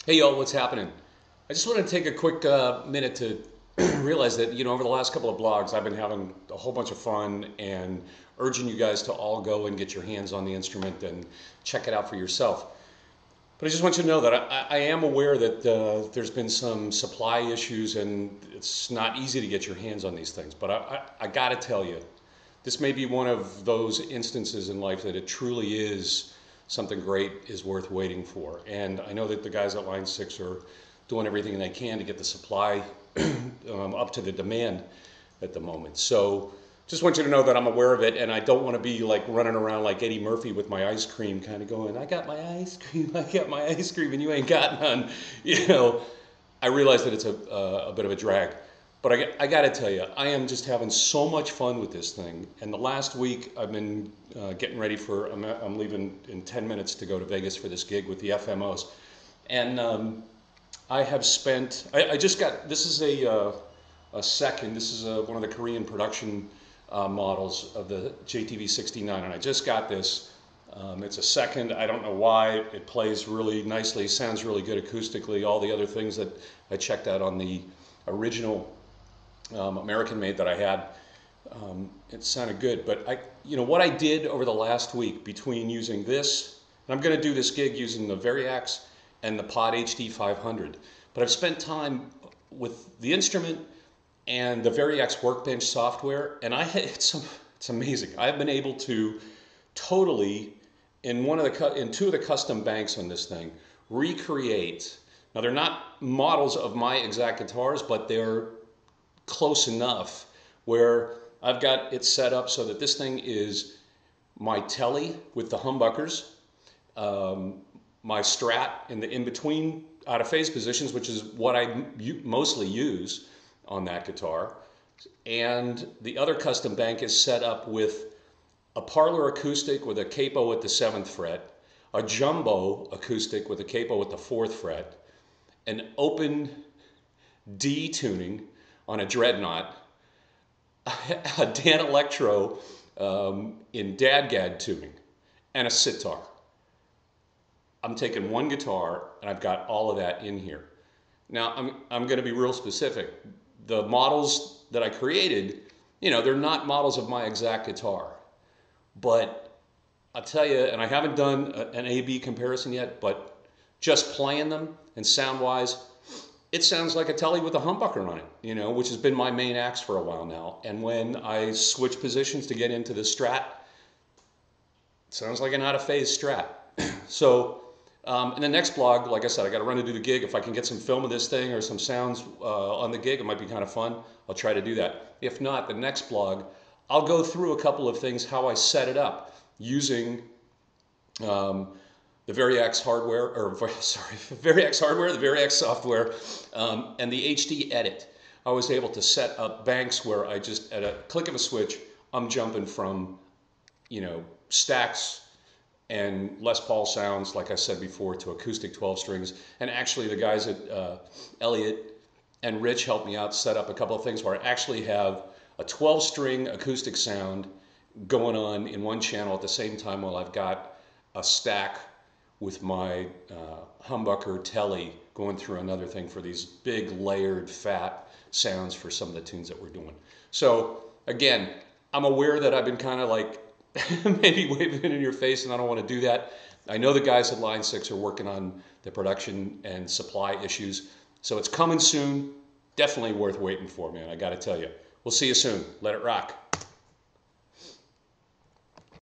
Hey y'all, what's happening? I just wanted to take a quick minute to realize that, over the last couple of blogs, I've been having a whole bunch of fun and urging you guys to all go and get your hands on the instrument and check it out for yourself. But I just want you to know that I am aware that there's been some supply issues and it's not easy to get your hands on these things. But I got to tell you, this may be one of those instances in life that it truly is something great is worth waiting for. And I know that the guys at Line 6 are doing everything they can to get the supply up to the demand at the moment. So just want you to know that I'm aware of it, and I don't want to be like running around like Eddie Murphy with my ice cream, kind of going, I got my ice cream, I got my ice cream, and you ain't got none. You know, I realize that it's a bit of a drag. But I got to tell you, I am just having so much fun with this thing. And the last week, I've been getting ready for, I'm leaving in 10 minutes to go to Vegas for this gig with the FMOs. And I have spent, I just got, this is a second, this is one of the Korean production models of the JTV 69. And I just got this. It's a second. I don't know why. It plays really nicely, sounds really good acoustically. All the other things that I checked out on the original American made that I had, it sounded good. But what I did over the last week between using this, and I'm going to do this gig using the Variax and the Pod HD 500. But I've spent time with the instrument and the Variax Workbench software, and it's amazing. I've been able to totally in two of the custom banks on this thing recreate. Now they're not models of my exact guitars, but they're close enough where I've got it set up so that this thing is my telly with the humbuckers, my Strat in the in-between out of phase positions, which is what I mostly use on that guitar. And the other custom bank is set up with a parlor acoustic with a capo at the 7th fret, a jumbo acoustic with a capo at the 4th fret, an open D tuning on a dreadnought, a Dan Electro in Dadgad tuning, and a sitar. I'm taking one guitar and I've got all of that in here. Now I'm going to be real specific. The models that I created, they're not models of my exact guitar. But I'll tell you, and I haven't done an A-B comparison yet, but just playing them and sound-wise, it sounds like a telly with a humbucker on it, which has been my main axe for a while now. And when I switch positions to get into the Strat, it sounds like an out-of-phase Strat. So in the next blog, like I said, I got to run to do the gig. If I can get some film of this thing or some sounds on the gig, it might be kind of fun. I'll try to do that. If not, the next blog, I'll go through a couple of things, how I set it up using the Variax hardware, Variax hardware, the Variax software, and the HD Edit. I was able to set up banks where I just, at a click of a switch, I'm jumping from, stacks and Les Paul sounds, like I said before, to acoustic 12 strings. And actually the guys at Elliot and Rich helped me out, set up a couple of things where I actually have a 12-string acoustic sound going on in one channel at the same time while I've got a stack with my humbucker telly going through another thing for these big layered fat sounds for some of the tunes that we're doing. So again, I'm aware that I've been kind of like maybe waving it in your face, and I don't want to do that. I know the guys at Line 6 are working on the production and supply issues, so it's coming soon. Definitely worth waiting for, man. I got to tell you. We'll see you soon. Let it rock.